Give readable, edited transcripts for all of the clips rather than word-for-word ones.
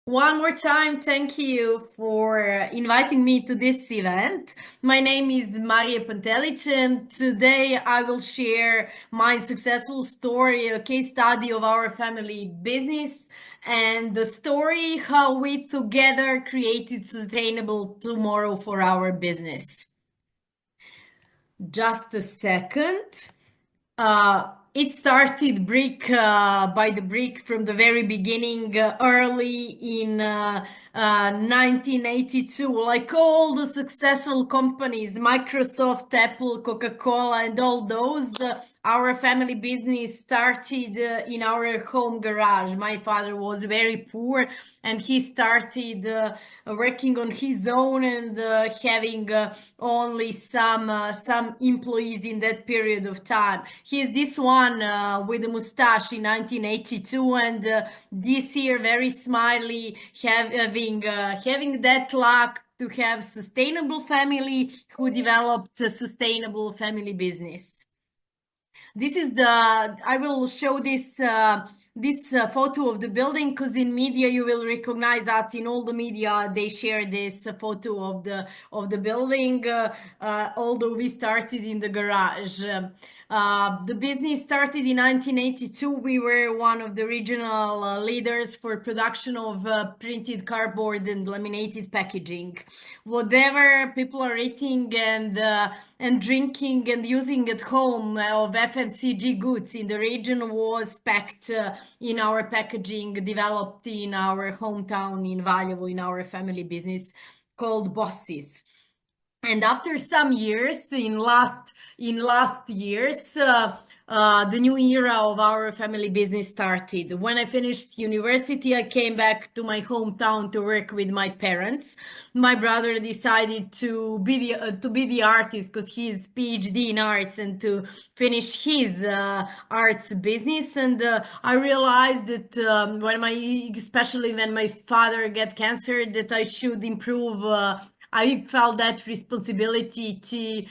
One more time, thank you for inviting me to this event. My name is Marija Pantelić, and today I will share my successful story, a case study of our family business, and the story how we together created sustainable tomorrow for our business. Just a second. It started brick by the brick from the very beginning, early in 1982. Like all the successful companies, Microsoft, Apple, Coca-Cola, and all those, our family business started in our home garage. My father was very poor, and he started working on his own and having only some employees in that period of time. He's this one with a mustache in 1982, and this year very smiley, having that luck to have sustainable family who developed a sustainable family business. This is I will show this photo of the building because in media you will recognize that in all the media they share this photo of the building, although we started in the garage. The business started in 1982. We were one of the regional leaders for production of printed cardboard and laminated packaging. Whatever people are eating and drinking and using at home of FMCG goods in the region was packed in our packaging developed in our hometown in Vállalati, in our family business called BOSIS. And after some years, in last years, the new era of our family business started. When I finished university, I came back to my hometown to work with my parents. My brother decided to be the artist because he's PhD in arts and to finish his arts business. And I realized that especially when my father got cancer, that I should improve. I felt that responsibility to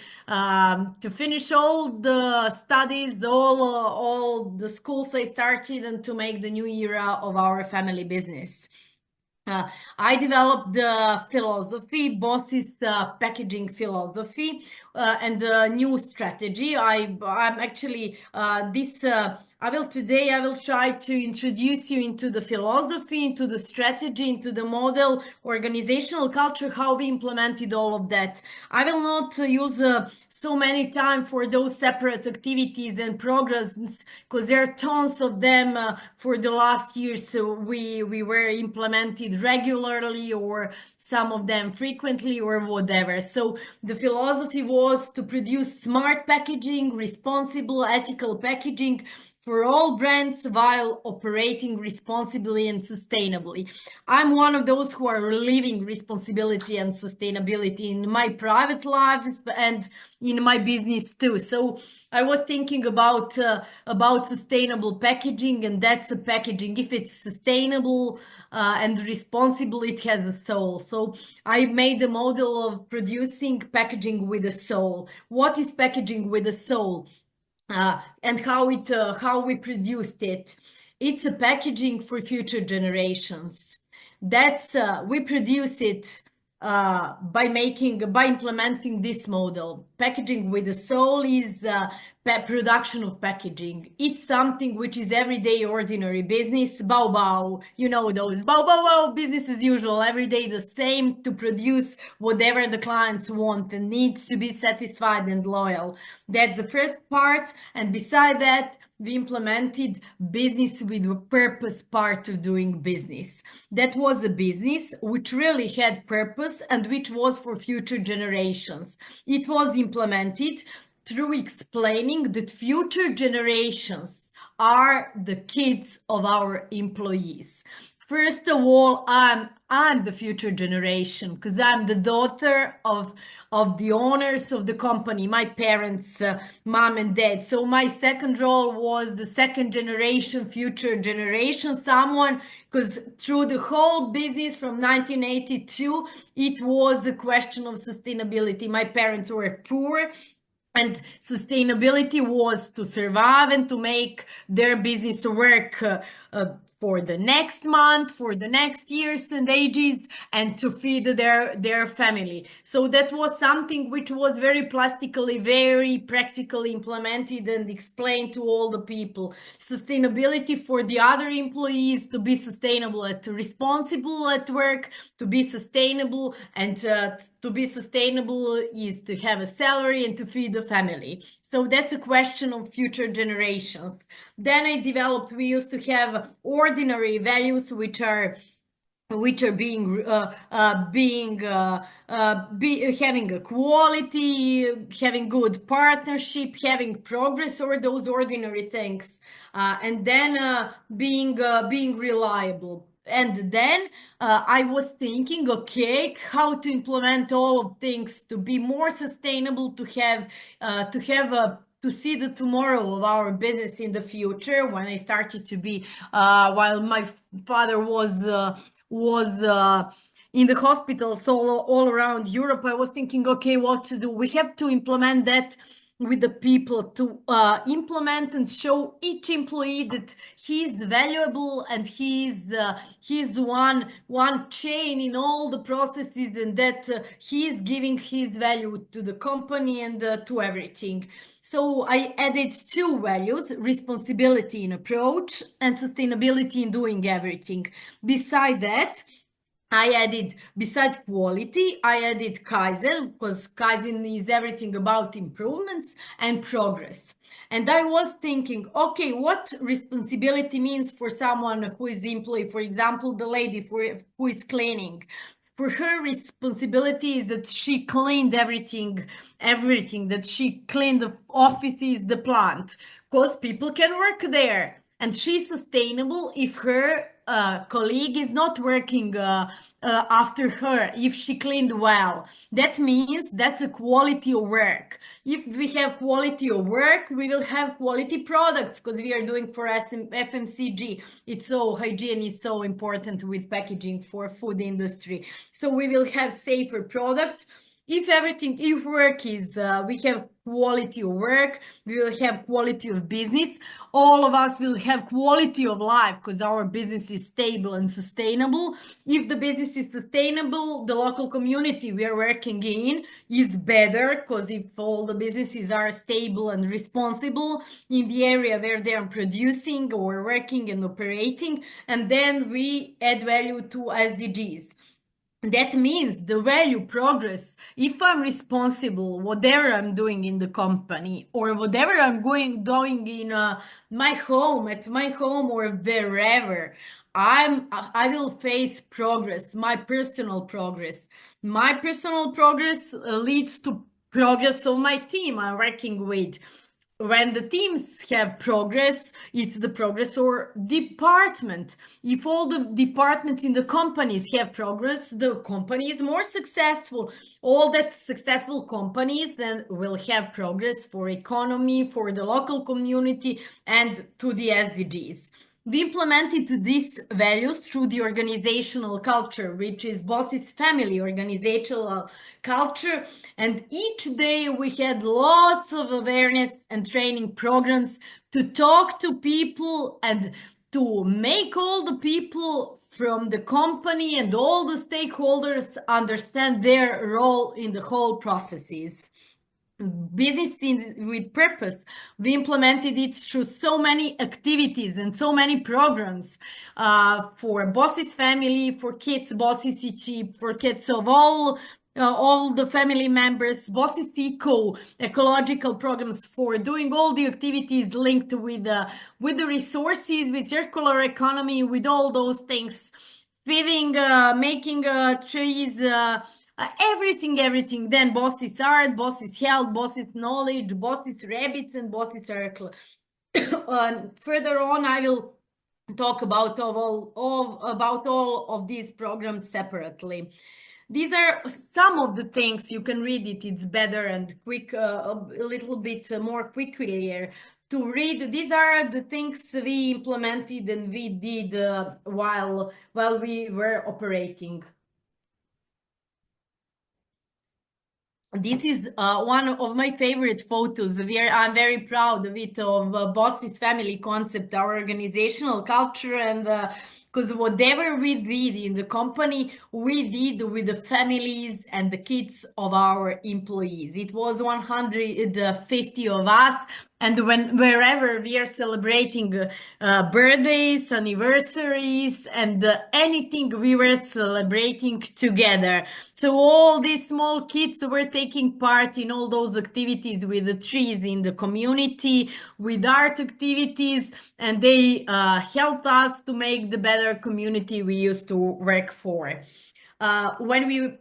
finish all the studies, all the schools I started, and to make the new era of our family business. I developed the philosophy, BOSIS packaging philosophy, and a new strategy. I'm actually I will try to introduce you into the philosophy, into the strategy, into the model, organizational culture, how we implemented all of that. I will not use so many time for those separate activities and programs because there are tons of them for the last year. So we were implemented regularly or some of them frequently or whatever. So the philosophy was to produce smart packaging, responsible, ethical packaging for all brands while operating responsibly and sustainably. I'm one of those who are living responsibility and sustainability in my private life and in my business too. So I was thinking about sustainable packaging, and that's a packaging. If it's sustainable and responsible, it has a soul. So I made a model of producing packaging with a soul. What is packaging with a soul? And how we produced it. It's a packaging for future generations. That's we produce it by implementing this model. Packaging with a soul is production of packaging. It's something which is everyday ordinary business. Bow bow, you know those bow bow bow, business as usual, every day the same, to produce whatever the clients want and needs to be satisfied and loyal. That's the first part. And beside that, we implemented business with a purpose part of doing business. That was a business which really had purpose and which was for future generations. It was implemented through explaining that future generations are the kids of our employees. First of all, I'm the future generation because I'm the daughter of the owners of the company, my parents, mom and dad. So my second role was the second generation, future generation, someone, because through the whole business from 1982, it was a question of sustainability. My parents were poor, and sustainability was to survive and to make their business work for the next month, for the next years and ages, and to feed their family. So that was something which was very plastically, very practically implemented and explained to all the people. Sustainability for the other employees, to be sustainable and responsible at work, to be sustainable, and to be sustainable is to have a salary and to feed the family. So that's a question of future generations. Then I developed, we used to have ordinary values which are being having a quality, having good partnership, having progress, or those ordinary things, and then being reliable. And then I was thinking, okay, how to implement all of things to be more sustainable, to see the tomorrow of our business in the future. When I started to be, while my father was in the hospitals all around Europe, I was thinking, okay, what to do? We have to implement that with the people, to implement and show each employee that he's valuable and he's one chain in all the processes, and that he is giving his value to the company and to everything. So I added two values: responsibility in approach and sustainability in doing everything. Beside that, I added, beside quality, I added Kaizen, because Kaizen is everything about improvements and progress. And I was thinking, okay, what responsibility means for someone who is the employee, for example, the lady who is cleaning. For her, responsibility is that she cleaned everything, that she cleaned the offices, the plant, because people can work there. And she's sustainable if her colleague is not working after her, if she cleaned well. That means that's a quality of work. If we have quality of work, we will have quality products, because we are doing for FMCG. It's so, hygiene is so important with packaging for food industry. So we will have safer products. If work is, we have quality of work, we will have quality of business. All of us will have quality of life, because our business is stable and sustainable. If the business is sustainable, the local community we are working in is better, because if all the businesses are stable and responsible in the area where they are producing or working and operating, and then we add value to SDGs. That means the value progress. If I'm responsible, whatever I'm doing in the company, or whatever I'm doing in my home, at my home, or wherever, I will face progress, my personal progress. My personal progress leads to progress of my team I'm working with. When the teams have progress, it's the progress or department. If all the departments in the companies have progress, the company is more successful. All that successful companies then will have progress for economy, for the local community, and to the SDGs. We implemented these values through the organizational culture, which is BOSIS family organizational culture. And each day we had lots of awareness and training programs to talk to people and to make all the people from the company and all the stakeholders understand their role in the whole processes. Business with purpose. We implemented it through so many activities and so many programs for BOSIS family, for kids, BOSIS, for kids of all the family members, BOSIS ecological programs for doing all the activities linked with the resources, with circular economy, with all those things, feeding, making trees, everything. Then BOSIS art, BOSIS health, BOSIS knowledge, BOSIS rabbits, and BOSIS circle. Further on, I will talk about all of these programs separately. These are some of the things. You can read it. It's better and quick, a little bit more quickly here to read. These are the things we implemented and we did while we were operating. this is one of my favorite photos. I'm very proud of it, of BOSIS family concept, our organizational culture, and because whatever we did in the company, we did with the families and the kids of our employees. It was 150 of us, and wherever we are celebrating birthdays, anniversaries, and anything, we were celebrating together. So all these small kids were taking part in all those activities with the trees in the community, with art activities, and they helped us to make the better community we used to work for. When we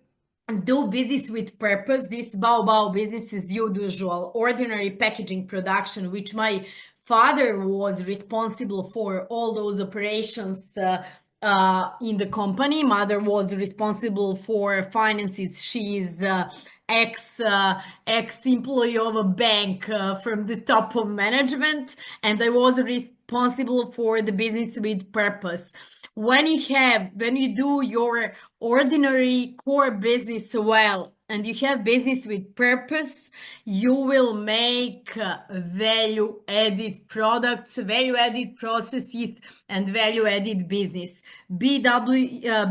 do business with purpose, this Bao business is usual, ordinary packaging production, which my father was responsible for all those operations in the company. Mother was responsible for finances. She's ex-employee of a bank from the top of management, and I was responsible for the business with purpose. When you do your ordinary core business well, and you have business with purpose, you will make value-added products, value-added processes, and value-added business. BVA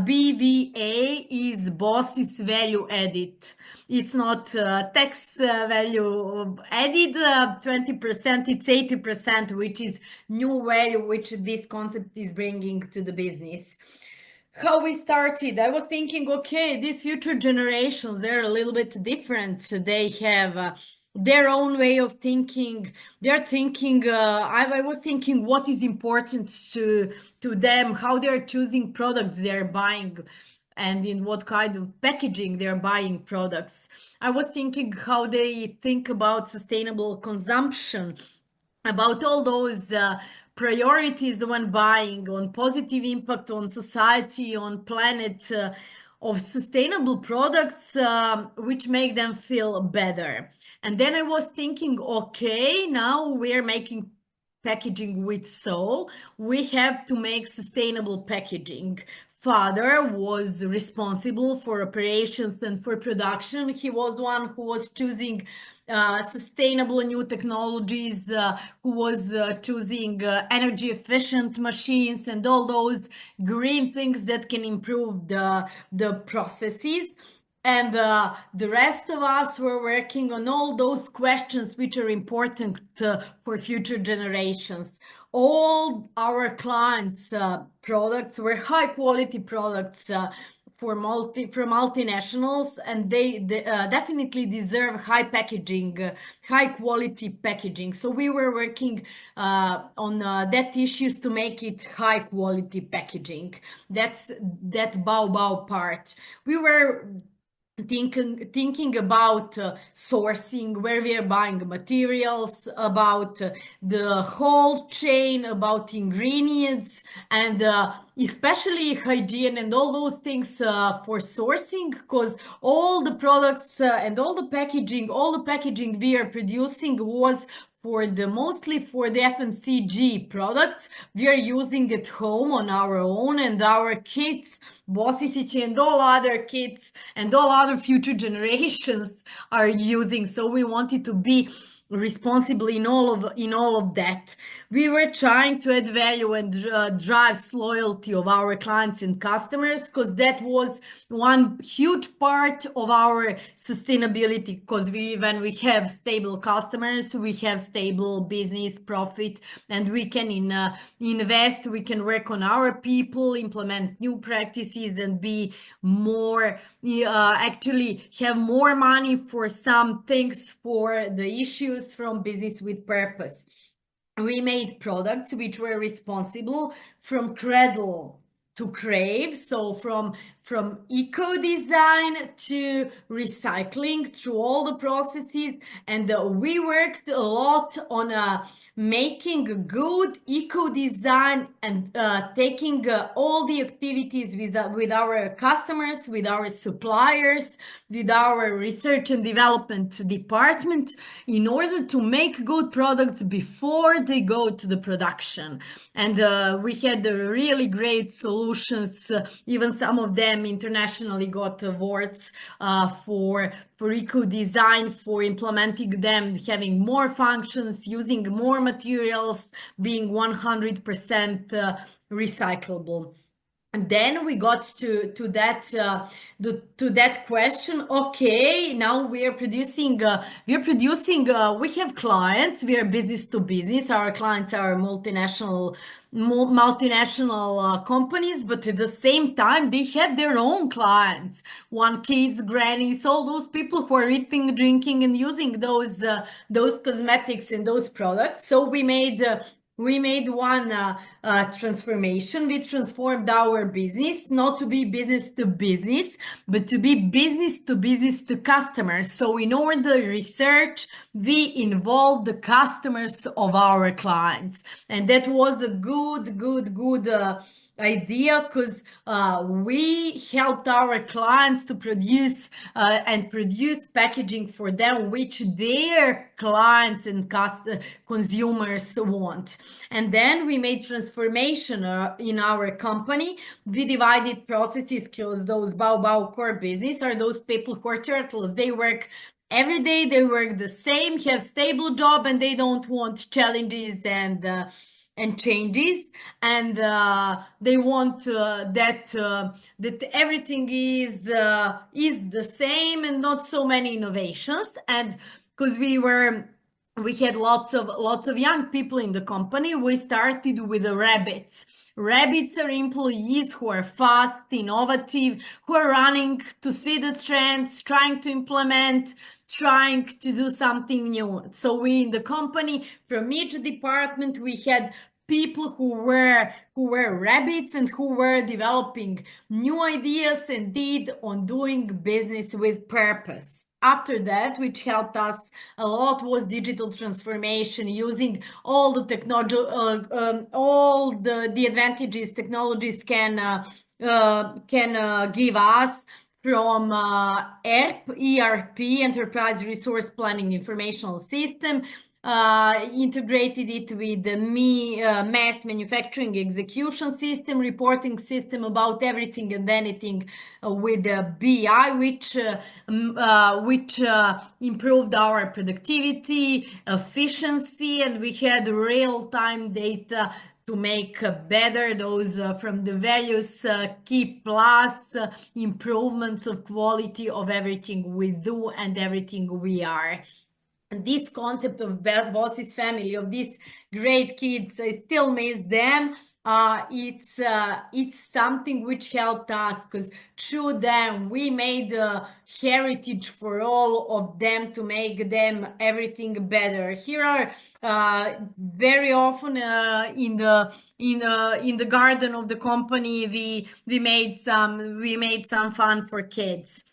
is BOSIS value added. It's not tax value added 20%, it's 80%, which is new value, which this concept is bringing to the business. How we started, I was thinking, okay, these future generations, they're a little bit different. They have their own way of thinking. They're thinking, I was thinking what is important to them, how they're choosing products they're buying, and in what kind of packaging they're buying products. I was thinking how they think about sustainable consumption, about all those priorities when buying, on positive impact on society, on planet, of sustainable products which make them feel better. And then I was thinking, okay, now we're making packaging with soul. We have to make sustainable packaging. Father was responsible for operations and for production. He was one who was choosing sustainable new technologies, who was choosing energy efficient machines and all those green things that can improve the processes. And the rest of us were working on all those questions which are important for future generations. All our clients' products were high quality products from multinationals, and they definitely deserve high packaging, high quality packaging. So we were working on that issues to make it high quality packaging. That's that Bao part. We were thinking about sourcing, where we are buying materials, about the whole chain, about ingredients, and especially hygiene and all those things for sourcing, because all the products and all the packaging we are producing was mostly for the FMCG products we are using at home on our own, and our kids, BOSIS and all other kids and all other future generations are using. So we wanted to be responsible in all of that. We were trying to add value and drive loyalty of our clients and customers, because that was one huge part of our sustainability, because when we have stable customers, we have stable business profit, and we can invest, we can work on our people, implement new practices, and be more actually have more money for some things, for the issues from business with purpose. We made products which were responsible from cradle to crave, so from eco design to recycling, through all the processes. And we worked a lot on making good eco design and taking all the activities with our customers, with our suppliers, with our research and development department, in order to make good products before they go to the production. And we had really great solutions, even some of them them internationally got awards for eco-design, for implementing them, having more functions, using more materials, being 100% recyclable. And then we got to that question. Okay, now we are producing. We have clients. We are business to business. Our clients are multinational companies, but at the same time, they have their own clients. One kids, grannies, all those people who are eating, drinking, and using those cosmetics and those products. So we made one transformation. We transformed our business, not to be business to business, but to be business to customers. So in all the research, we involved the customers of our clients. And that was a good idea, because we helped our clients to produce packaging for them, which their clients and consumers want. And then we made transformation in our company. We divided processes, because those Bao core business are those people who are turtles. They work every day, they work the same, have stable job, and they don't want challenges and changes, and they want that everything is the same and not so many innovations. And because we had lots of young people in the company, we started with the rabbits. Rabbits are employees who are fast, innovative, who are running to see the trends, trying to implement, trying to do something new. So we in the company, from each department, we had people who were rabbits and who were developing new ideas and did on doing business with purpose. After that, which helped us a lot, was digital transformation, using all the technology, all the advantages technologies can give us, from ERP, Enterprise Resource Planning Informational System, integrated it with the mass manufacturing execution system, reporting system about everything and anything, with the BI, which improved our productivity, efficiency, and we had real-time data to make better those from the various key plus improvements of quality of everything we do and everything we are. And this concept of BOSIS family, of these great kids, I still miss them. It's something which helped us, because through them we made a heritage for all of them, to make them everything better. Here are very often in the garden of the company, we made some fun for kids.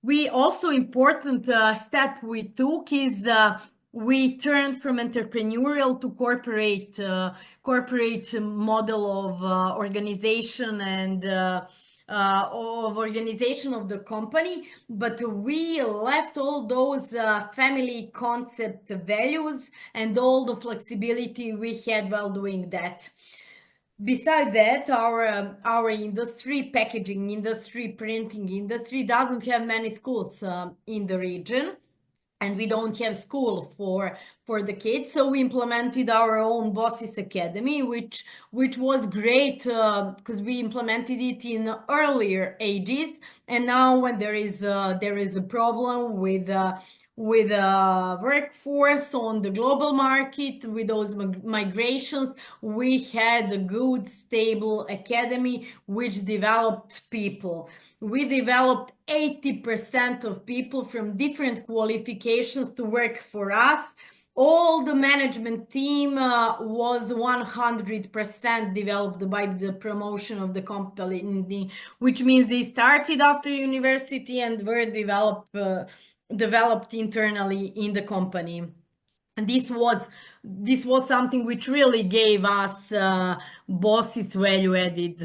We also important step we took is we turned from entrepreneurial to corporate model of organization and of organization of the company, but we left all those family concept values and all the flexibility we had while doing that. Besides that, our industry, packaging industry, printing industry, doesn't have many schools in the region, and we don't have school for the kids. So we implemented our own BOSIS Academy, which was great, because we implemented it in earlier ages. And now when there is a problem with workforce on the global market, with those migrations, we had a good, stable academy which developed people. We developed 80% of people from different qualifications to work for us. All the management team was 100% developed by the promotion of the company, which means they started after university and were developed internally in the company. And this was something which really gave us BOSIS value added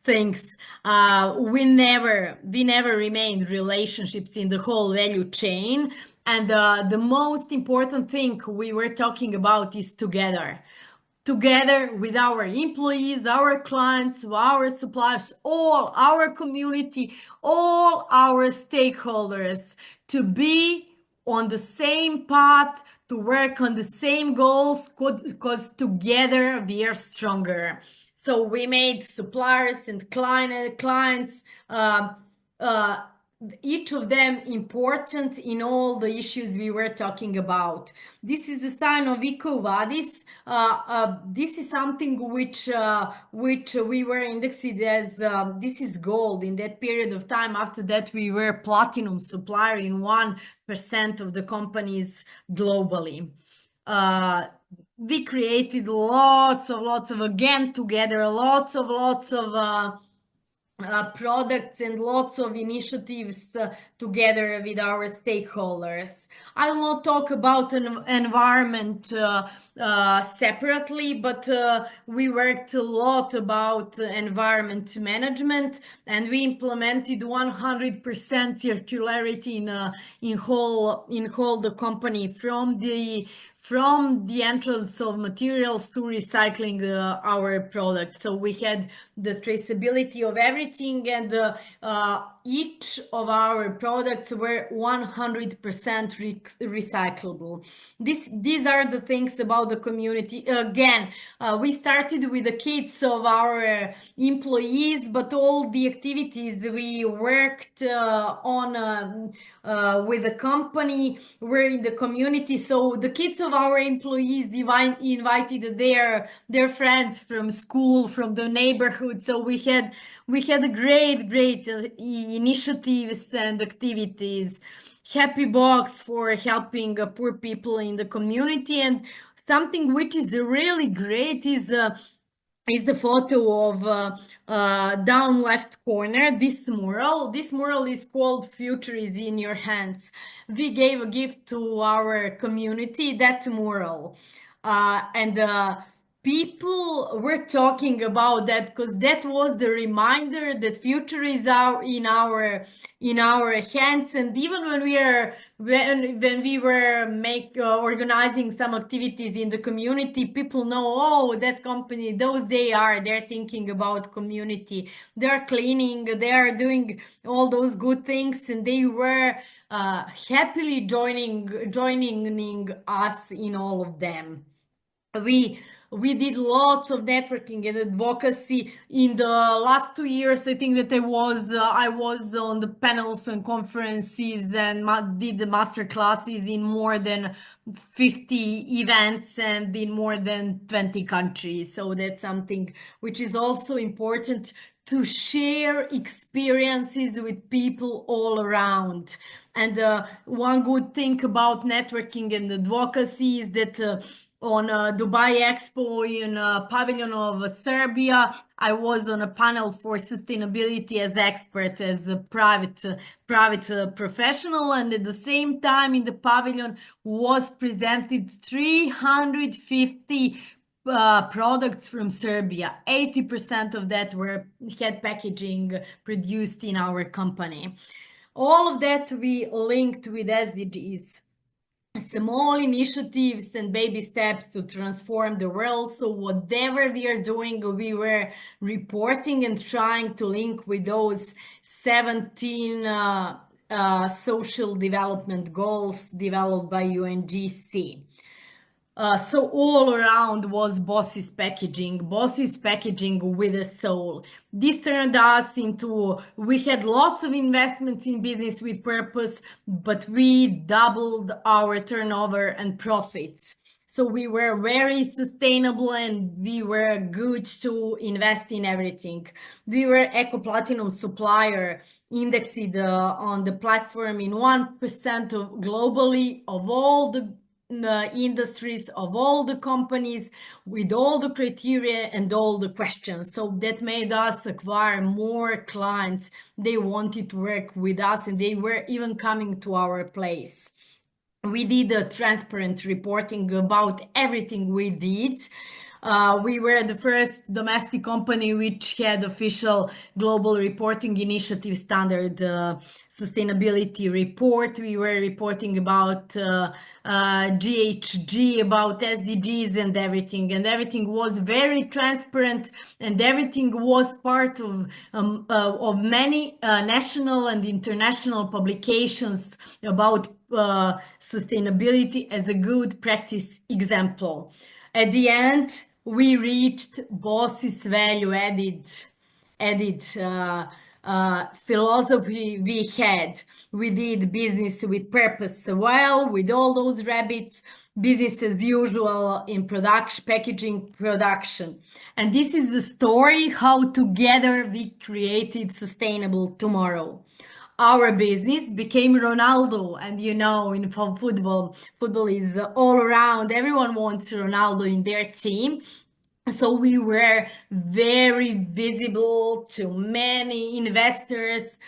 things. We never remained relationships in the whole value chain. And the most important thing we were talking about is together. together with our employees, our clients, our suppliers, all our community, all our stakeholders to be on the same path, to work on the same goals, because together we are stronger. So we made suppliers and clients, each of them important in all the issues we were talking about. This is a sign of EcoVadis. This is something which we were indexed as this is gold in that period of time. After that, we were platinum supplier in 1% of the companies globally. We created lots of again together, lots of products and lots of initiatives together with our stakeholders. I will not talk about an environment separately, but we worked a lot about environment management, and we implemented 100% circularity in whole the company, from the entrance of materials to recycling our products. So we had the traceability of everything, and each of our products were 100% recyclable. These are the things about the community. Again, we started with the kits of our employees, but all the activities we worked on with the company were in the community. So the kids of our employees invited their friends from school, from the neighborhood. So we had great initiatives and activities. Happy box for helping poor people in the community. And something which is really great is the photo of down left corner, this mural. This mural is called Future is in Your Hands. We gave a gift to our community, that mural. And people were talking about that, because that was the reminder that future is in our hands. And even when we were organizing some activities in the community, people know, oh, that company, they're thinking about community, they're cleaning, they are doing all those good things, and they were happily joining us in all of them. We did lots of networking and advocacy in the last 2 years. I think that I was on the panels and conferences and did the master classes in more than 50 events and in more than 20 countries. So that's something which is also important, to share experiences with people all around. And one good thing about networking and advocacy is that on Dubai Expo in pavilion of Serbia, I was on a panel for sustainability as expert, as a private professional, and at the same time in the pavilion was presented 350 products from Serbia. 80% of that had packaging produced in our company. All of that we linked with SDGs. Small initiatives and baby steps to transform the world. So whatever we are doing, we were reporting and trying to link with those 17 social development goals developed by UNGC. So all around was BOSIS packaging with a soul. This turned us into, we had lots of investments in business with purpose, but we doubled our turnover and profits. So we were very sustainable, and we were good to invest in everything. We were Eco Platinum supplier, indexed on the platform in 1% of globally of all the industries, of all the companies, with all the criteria and all the questions. So that made us acquire more clients. They wanted to work with us, and they were even coming to our place. We did a transparent reporting about everything we did. We were the first domestic company which had official global reporting initiative standard sustainability report. We were reporting about GHG, about SDGs and everything was very transparent, and everything was part of many national and international publications about sustainability as a good practice example. At the end, we reached BOSIS value added philosophy we had. We did business with purpose well, with all those rabbits, business as usual in production, packaging production. And this is the story how together we created sustainable tomorrow. Our business became Ronaldo, and in football is all around. Everyone wants Ronaldo in their team. So we were very visible to many investors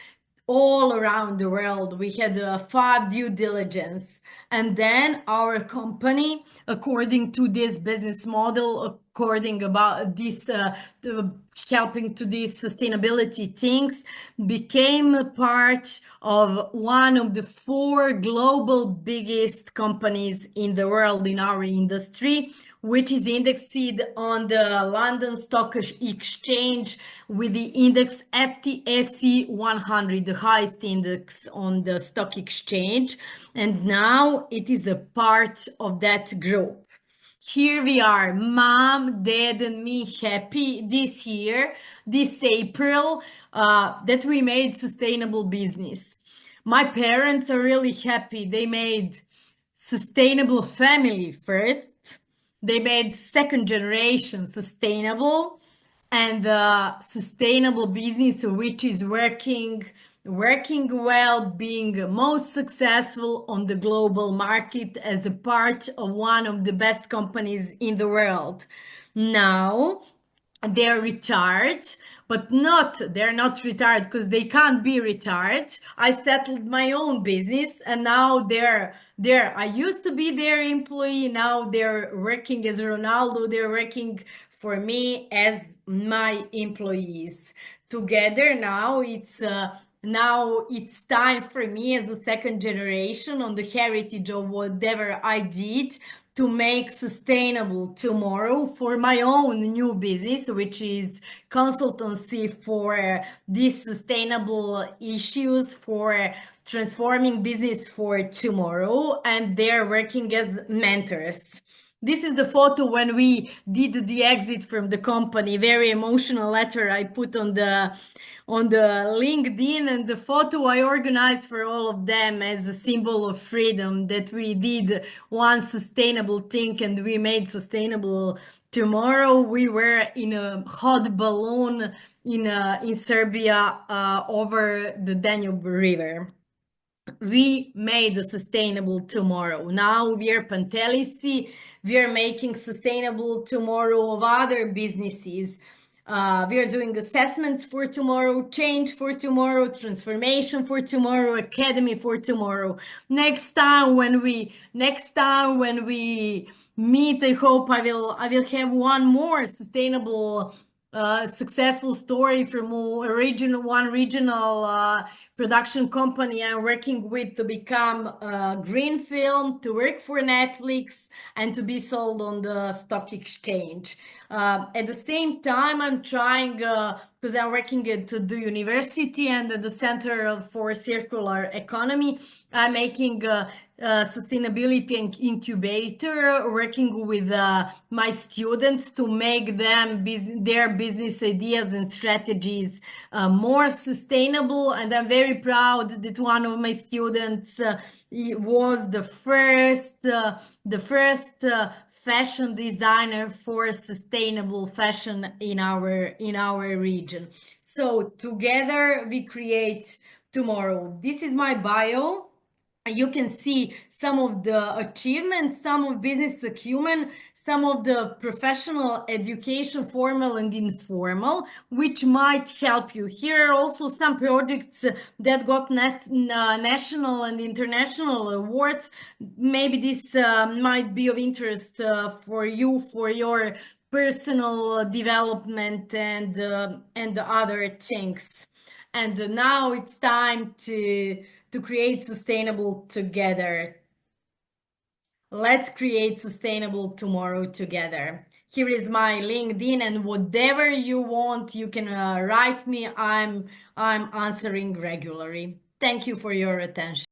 all around the world. We had 5 due diligence, and then our company, according to this business model, according about this helping to these sustainability things, became a part of one of the 4 global biggest companies in the world in our industry, which is indexed on the London Stock Exchange with the index FTSE 100, the highest index on the stock exchange. And now it is a part of that group. Here we are, mom, dad, and me happy this year, this April, that we made sustainable business. My parents are really happy. They made sustainable family first. They made second generation sustainable, and sustainable business which is working well, being most successful on the global market as a part of one of the best companies in the world. Now they're retired, but they're not retired because they can't be retired. I settled my own business, and now I used to be their employee. Now they're working as Ronaldo. They're working for me as my employees. Together now it's time for me as a second generation on the heritage of whatever I did to make sustainable tomorrow for my own new business, which is consultancy for these sustainable issues, for transforming business for tomorrow, and they're working as mentors. This is the photo when we did the exit from the company. Very emotional letter I put on the LinkedIn, and the photo I organized for all of them as a symbol of freedom, that we did one sustainable thing and we made sustainable tomorrow. We were in a hot balloon in Serbia over the Danube River. We made a sustainable tomorrow. Now we are Pantelic. We are making sustainable tomorrow of other businesses. We are doing assessments for tomorrow, change for tomorrow, transformation for tomorrow, academy for tomorrow. Next time when we meet, I hope I will have one more sustainable successful story from one regional production company I'm working with to become a green film, to work for Netflix, and to be sold on the stock exchange. At the same time, I'm trying, because I'm working at the university and at the Center for Circular Economy, I'm making sustainability incubator, working with my students to make their business ideas and strategies more sustainable. And I'm very proud that one of my students was the first fashion designer for sustainable fashion in our region. So together we create tomorrow. This is my bio. You can see some of the achievements, some of business acumen, some of the professional education, formal and informal, which might help you. Here are also some projects that got national and international awards. Maybe this might be of interest for you, for your personal development and other things. And now it's time to create sustainable together. Let's create sustainable tomorrow together. Here is my LinkedIn, and whatever you want, you can write me. I'm answering regularly. Thank you for your attention.